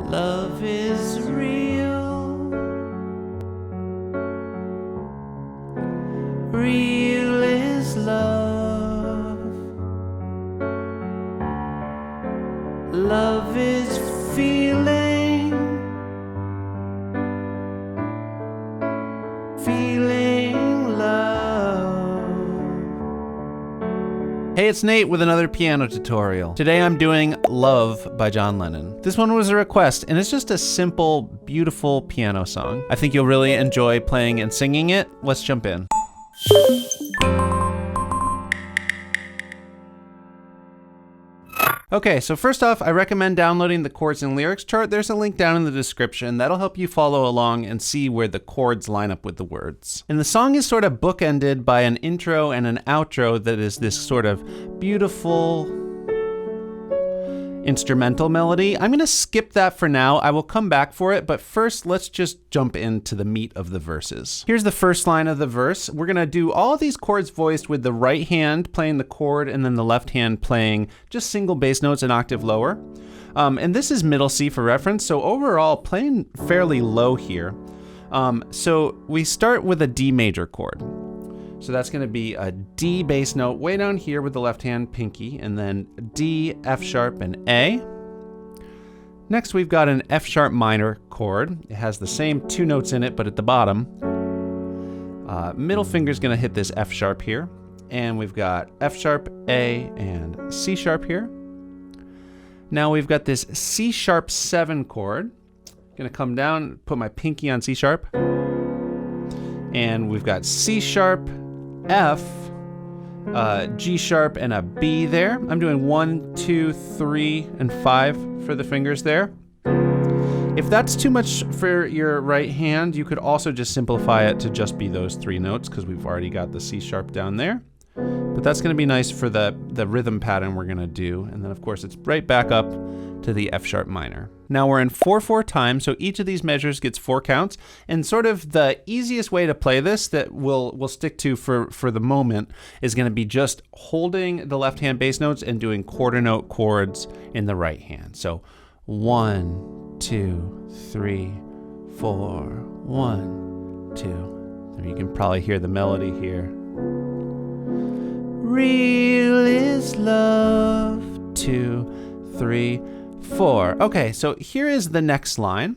Love is real. Real is love. Love is feeling. Feeling love. Hey, it's Nate with another piano tutorial. Today I'm doing Love by John Lennon. This one was a request, and it's just a simple, beautiful piano song. I think you'll really enjoy playing and singing it. Let's jump in. Okay, so first off, I recommend downloading the chords and lyrics chart. There's a link down in the description. That'll help you follow along and see where the chords line up with the words. And the song is sort of bookended by an intro and an outro that is this sort of beautiful instrumental melody. I'm gonna skip that for now. I will come back for it, but first let's just jump into the meat of the verses. Here's the first line of the verse. We're gonna do all of these chords voiced with the right hand playing the chord and then the left hand playing just single bass notes an octave lower. And this is middle C for reference, so overall playing fairly low here. So we start with a D major chord. So that's gonna be a D bass note way down here with the left hand pinky, and then D, F sharp, and A. Next we've got an F sharp minor chord. It has the same two notes in it, but at the bottom. Middle finger's gonna hit this F sharp here. And we've got F sharp, A, and C sharp here. Now we've got this C sharp 7 chord. Gonna come down, put my pinky on C sharp. And we've got C sharp, F, G sharp, and a B there. I'm doing 1, 2, 3, and 5 for the fingers there. If that's too much for your right hand, you could also just simplify it to just be those 3 notes because we've already got the C sharp down there. But that's gonna be nice for the rhythm pattern we're gonna do. And then of course it's right back up to the F sharp minor. Now we're in 4/4 time, so each of these measures gets 4 counts. And sort of the easiest way to play this that we'll stick to for the moment is gonna be just holding the left hand bass notes and doing quarter note chords in the right hand. So 1, 2, 3, 4, 1, 2, 3. You can probably hear the melody here. Real is love, 2, 3, 4. Okay, so here is the next line.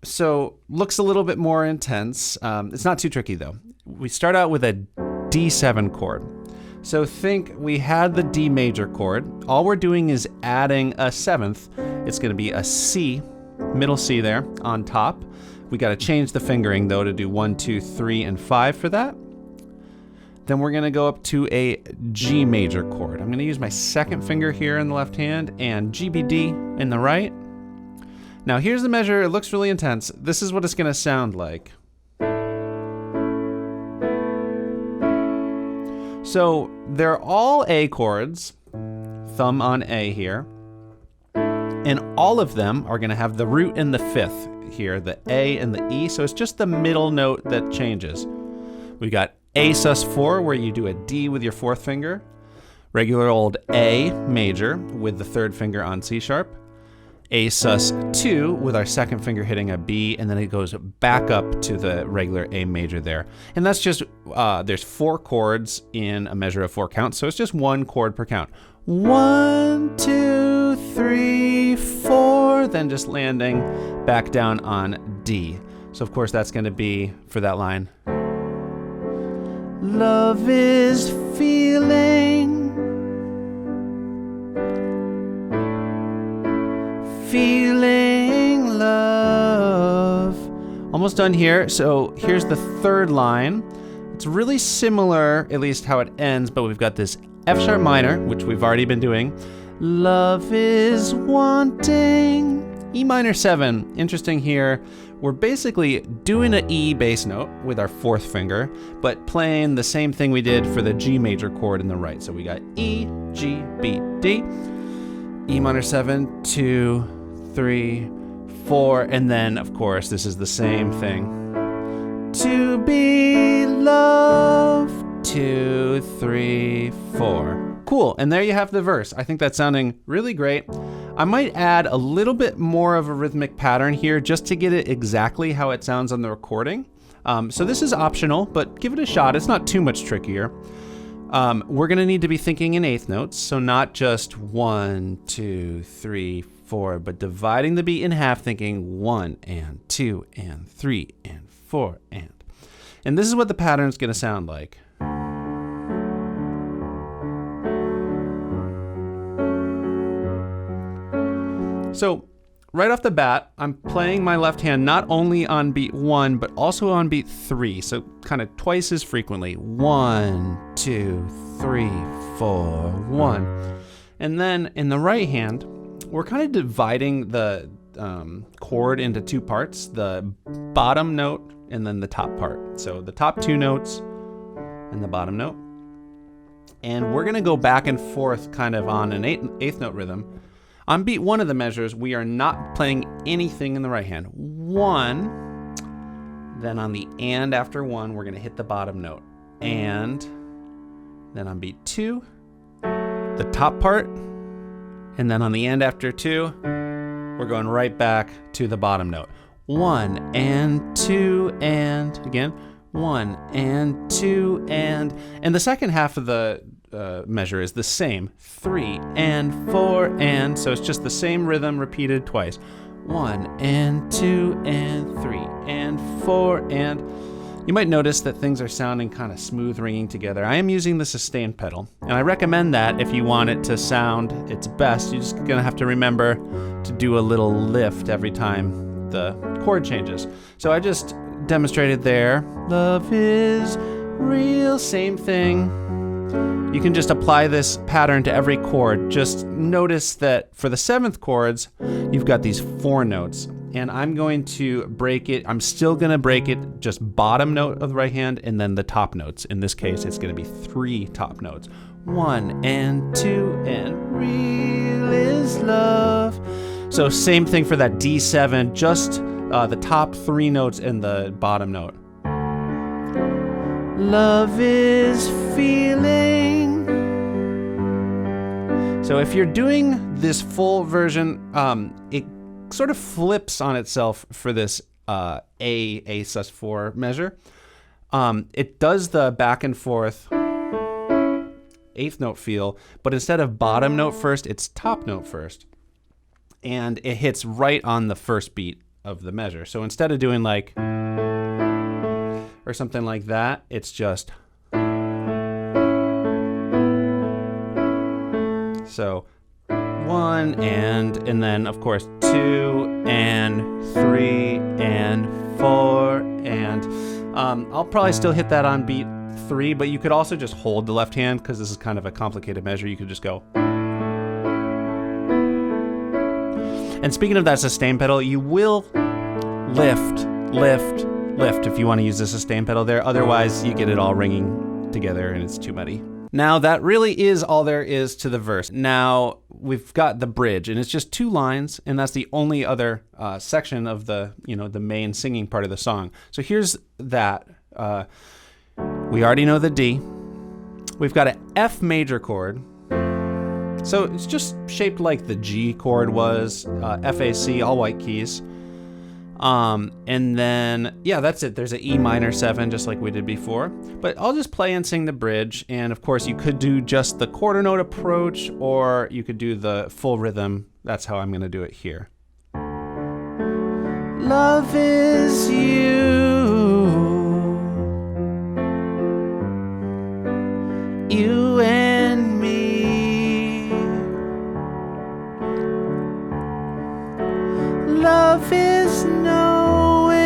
So looks a little bit more intense. It's not too tricky though. We start out with a D7 chord. So think we had the D major chord. All we're doing is adding a 7th. It's gonna be a C, middle C there on top. We gotta change the fingering though to do 1, 2, 3, and 5 for that. Then we're gonna go up to a G major chord. I'm gonna use my second finger here in the left hand and GBD in the right. Now here's the measure, it looks really intense. This is what it's gonna sound like. So they're all A chords, thumb on A here. And all of them are gonna have the root in the 5th here, the A and the E, so it's just the middle note that changes. We got A sus4, where you do a D with your 4th finger. Regular old A major with the 3rd finger on C sharp. A sus2 with our 2nd finger hitting a B, and then it goes back up to the regular A major there. And that's just, there's 4 chords in a measure of 4 counts, so it's just 1 chord per count. 1, 2, 3, 4, then just landing back down on D. So of course that's gonna be, for that line, love is feeling, feeling love. Almost done here. So here's the 3rd line. It's really similar, at least how it ends, but we've got this F sharp minor, which we've already been doing. Love is wanting. E minor 7, interesting here. We're basically doing an E bass note with our 4th finger, but playing the same thing we did for the G major chord in the right. So we got E, G, B, D, E minor 7, 2, 3, 4, and then of course this is the same thing. To be loved, 2, 3, 4. Cool, and there you have the verse. I think that's sounding really great. I might add a little bit more of a rhythmic pattern here just to get it exactly how it sounds on the recording. So this is optional, but give it a shot. It's not too much trickier. We're gonna need to be thinking in eighth notes, so not just 1, 2, 3, 4, but dividing the beat in half, thinking 1 and 2 and 3 and 4 and. And this is what the pattern's gonna sound like. So right off the bat, I'm playing my left hand not only on beat 1, but also on beat 3. So kind of twice as frequently. 1, 2, 3, 4, 1. And then in the right hand, we're kind of dividing the chord into two parts, the bottom note and then the top part. So the top two notes and the bottom note. And we're gonna go back and forth kind of on an eighth note rhythm. On beat 1 of the measures, we are not playing anything in the right hand. 1, then on the and after 1, we're gonna hit the bottom note. And then on beat 2, the top part, and then on the and after 2, we're going right back to the bottom note. 1 and 2 and, again, 1 and 2 and the second half of the measure is the same. 3 and 4 and, so it's just the same rhythm repeated twice. 1 and 2 and 3 and 4 and. You might notice that things are sounding kind of smooth ringing together. I am using the sustain pedal, and I recommend that if you want it to sound its best, you're just gonna have to remember to do a little lift every time the chord changes. So I just demonstrated there. Love is real, same thing. You can just apply this pattern to every chord. Just notice that for the 7th chords, you've got these 4 notes. And I'm going to break it. I'm still gonna break it just bottom note of the right hand and then the top notes. In this case, it's gonna be 3 top notes. 1 and 2 and real is love. So same thing for that D7, just the top 3 notes and the bottom note. Love is feeling. So if you're doing this full version, it sort of flips on itself for this A sus4 measure. It does the back and forth 8th note feel, but instead of bottom note first, it's top note first. And it hits right on the first beat of the measure. So instead of doing like, or something like that, it's just. So 1 and then of course 2 and 3 and 4 and I'll probably still hit that on beat 3, but you could also just hold the left hand because this is kind of a complicated measure. You could just go. And speaking of that sustain pedal, you will lift if you want to use the sustain pedal there. Otherwise, you get it all ringing together and it's too muddy. Now, that really is all there is to the verse. Now, we've got the bridge, and it's just 2 lines, and that's the only other section of the main singing part of the song. So here's that. We already know the D. We've got an F major chord. So it's just shaped like the G chord was, F, A, C, all white keys. And then, yeah, that's it. There's an E minor 7, just like we did before. But I'll just play and sing the bridge. And of course, you could do just the quarter note approach, or you could do the full rhythm. That's how I'm going to do it here. Love is you and me. Love is knowing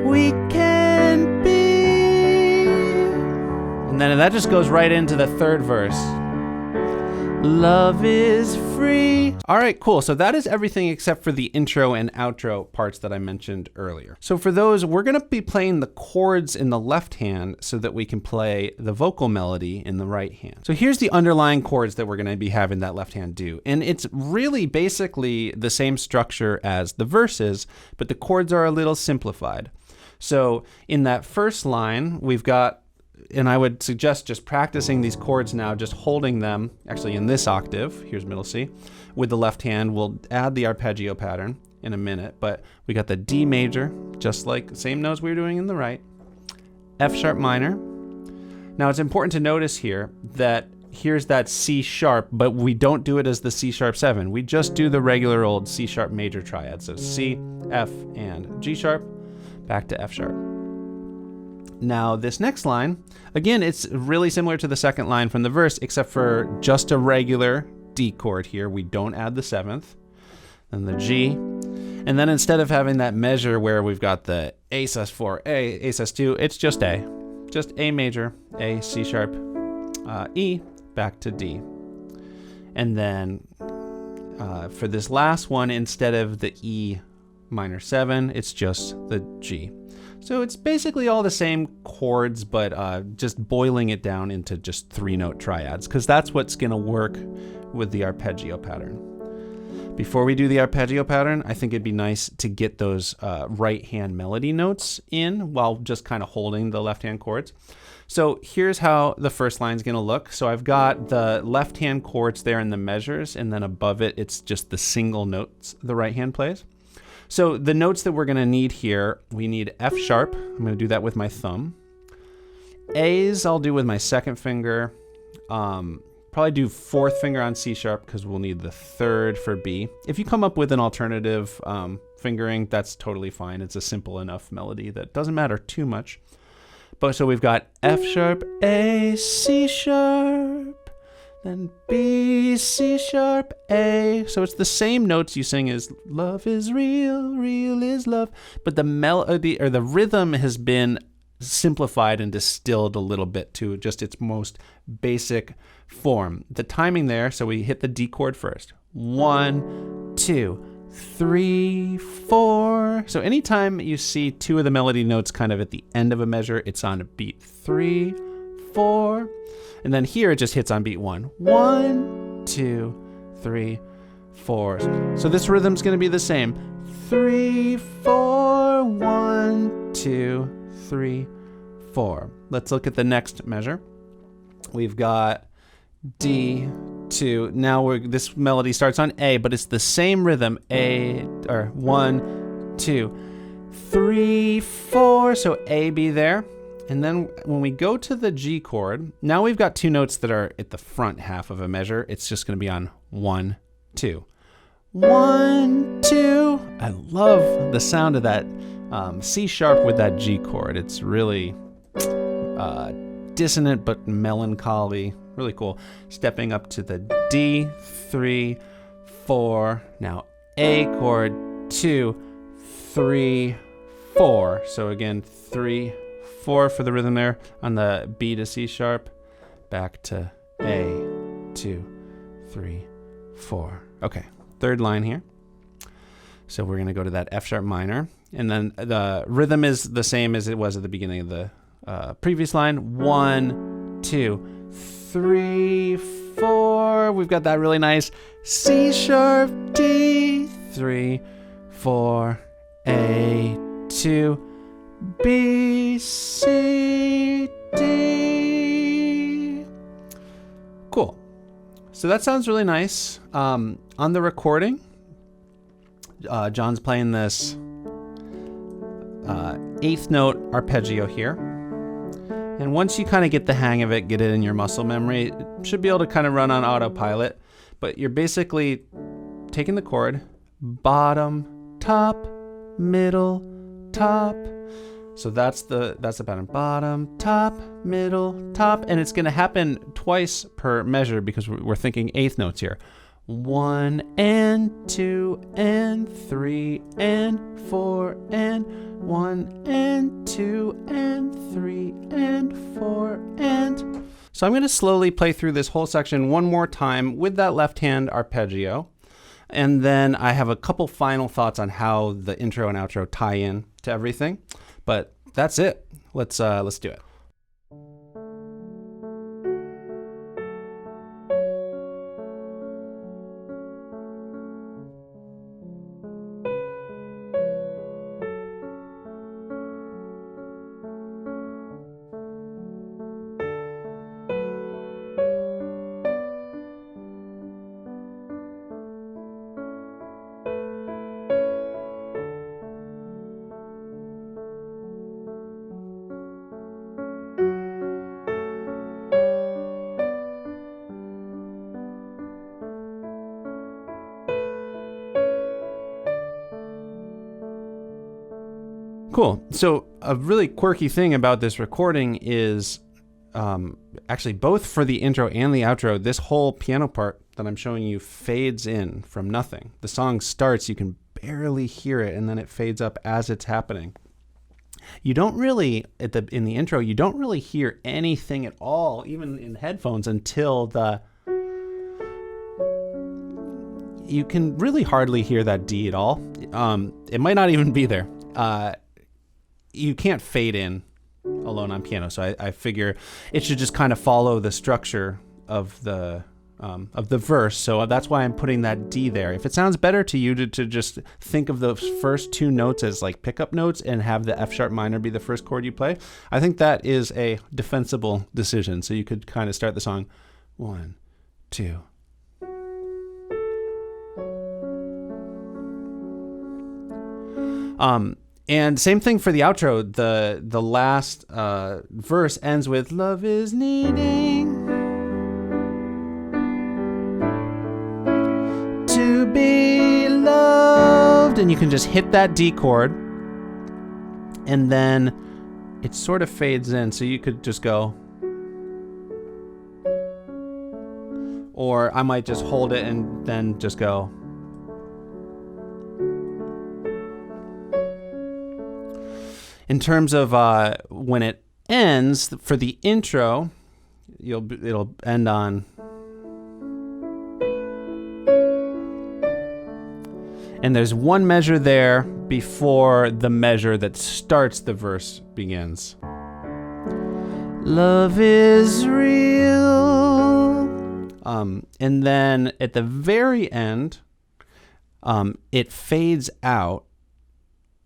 we can be. And then that just goes right into the 3rd verse. Love is free. All right, cool. So that is everything except for the intro and outro parts that I mentioned earlier. So for those, we're going to be playing the chords in the left hand so that we can play the vocal melody in the right hand. So here's the underlying chords that we're going to be having that left hand do. And it's really basically the same structure as the verses, but the chords are a little simplified. So in that first line, we've got and I would suggest just practicing these chords now, just holding them, actually in this octave, here's middle C, with the left hand. We'll add the arpeggio pattern in a minute, but we got the D major, just like the same notes we were doing in the right, F sharp minor. Now it's important to notice here that here's that C sharp, but we don't do it as the C sharp 7. We just do the regular old C sharp major triad. So C, F, and G sharp, back to F sharp. Now this next line, again, it's really similar to the second line from the verse, except for just a regular D chord here. We don't add the 7th, then the G, and then instead of having that measure where we've got the A sus4, A sus2, it's just A. Just A major, A, C sharp, E, back to D. And then for this last one, instead of the E minor 7, it's just the G. So it's basically all the same chords, but just boiling it down into just 3-note triads, because that's what's going to work with the arpeggio pattern. Before we do the arpeggio pattern, I think it'd be nice to get those right hand melody notes in while just kind of holding the left hand chords. So here's how the first line is going to look. So I've got the left hand chords there in the measures, and then above it, it's just the single notes the right hand plays. So the notes that we're going to need here, we need F sharp. I'm going to do that with my thumb. A's I'll do with my second finger. Probably do 4th finger on C sharp because we'll need the 3rd for B. If you come up with an alternative fingering, that's totally fine. It's a simple enough melody that doesn't matter too much. But so we've got F sharp, A, C sharp, then B, C sharp, A. So it's the same notes you sing as love is real, real is love. But the melody or the rhythm has been simplified and distilled a little bit to just its most basic form. The timing there, so we hit the D chord first. 1, 2, 3, 4. So anytime you see 2 of the melody notes kind of at the end of a measure, it's on beat 3, 4. And then here it just hits on beat 1. 1, 2, 3, 4. So this rhythm's going to be the same. 3, 4, 1, 2, 3, 4. Let's look at the next measure. We've got D, 2. Now this melody starts on A, but it's the same rhythm. A, or 1, 2, 3, 4. So A, B there. And then when we go to the G chord, now we've got 2 notes that are at the front half of a measure. It's just going to be on 1, 2. 1, 2. I love the sound of that C sharp with that G chord. It's really dissonant but melancholy. Really cool. Stepping up to the D, 3, 4. Now A chord, 2, 3, 4. So again, 3, 4 for the rhythm there on the B to C sharp. Back to A, 2, 3, 4. Okay, third line here. So we're going to go to that F sharp minor. And then the rhythm is the same as it was at the beginning of the previous line. 1, 2, 3, 4. We've got that really nice C sharp, D, 3, 4, A, 2, B, C, D. Cool. So that sounds really nice. On the recording, John's playing this 8th note arpeggio here. And once you kind of get the hang of it, get it in your muscle memory, it should be able to kind of run on autopilot. But you're basically taking the chord, bottom, top, middle, top. So that's the pattern. Bottom, top, middle, top. And it's going to happen twice per measure because we're thinking 8th notes here. 1 and 2 and 3 and 4 and 1 and 2 and 3 and 4 and... So I'm going to slowly play through this whole section one more time with that left hand arpeggio. And then I have a couple final thoughts on how the intro and outro tie in to everything. But that's it. Let's do it. Cool. So a really quirky thing about this recording is actually both for the intro and the outro, this whole piano part that I'm showing you fades in from nothing. The song starts, you can barely hear it, and then it fades up as it's happening. You don't really, in the intro, you don't really hear anything at all, even in headphones, until you can really hardly hear that D at all. It might not even be there. You can't fade in alone on piano, so I figure it should just kind of follow the structure of the verse. So that's why I'm putting that D there. If it sounds better to you to just think of those first two notes as like pickup notes and have the F sharp minor be the first chord you play, I think that is a defensible decision. So you could kind of start the song 1, 2. And same thing for the outro. The last verse ends with love is needing to be loved, and you can just hit that D chord, and then it sort of fades in. So you could just go, or I might just hold it and then just go. In terms of when it ends, for the intro, it'll end on. And there's one measure there before the measure that starts the verse begins. Love is real. And then at the very end, it fades out.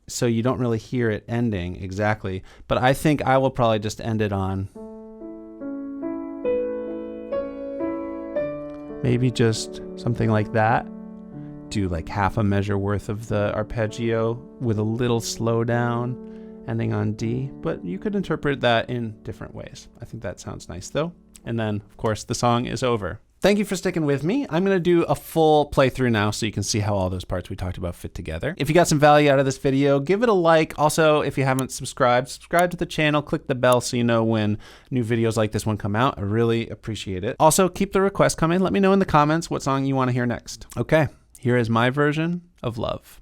So you don't really hear it ending exactly, but I think I will probably just end it on maybe just something like that. Do like half a measure worth of the arpeggio with a little slowdown ending on D, but you could interpret that in different ways. I think that sounds nice though. And then of course the song is over. Thank you for sticking with me. I'm going to do a full playthrough now so you can see how all those parts we talked about fit together. If you got some value out of this video, give it a like. Also, if you haven't subscribed, subscribe to the channel, click the bell so you know when new videos like this one come out. I really appreciate it. Also, keep the requests coming. Let me know in the comments what song you want to hear next. Okay, here is my version of Love.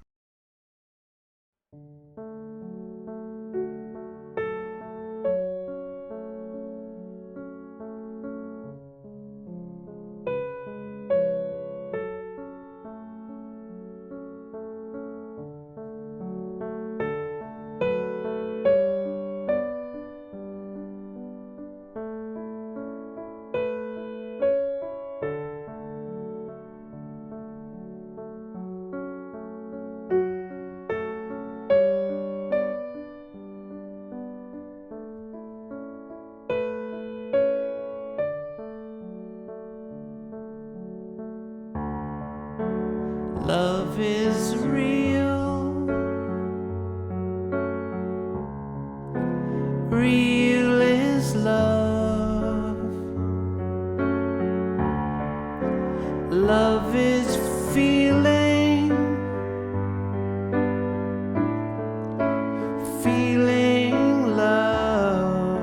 Love is real, real is love. Love is feeling, feeling love.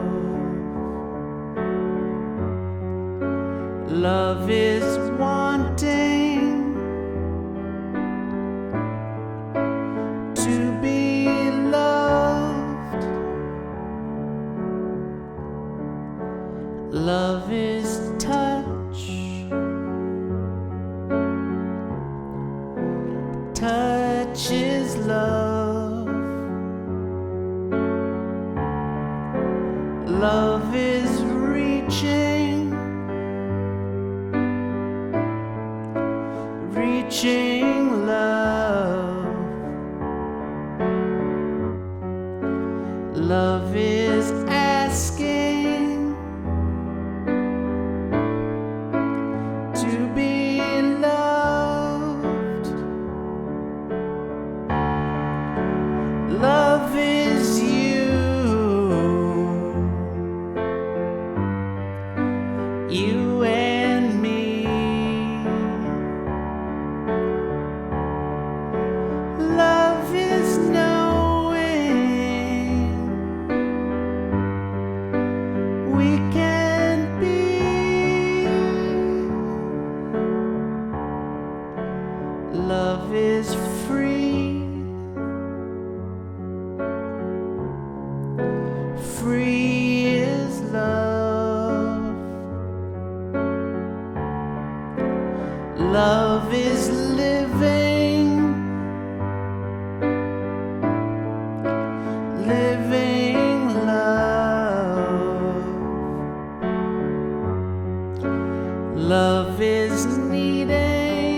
Love is wanting to be loved. Love is touch. Touch is love. Love is reaching. Reaching love. Love is asking to be loved. Love is you, you and me. Love is knowing Love is free. Free is love. Love is living. Living love. Love is needing.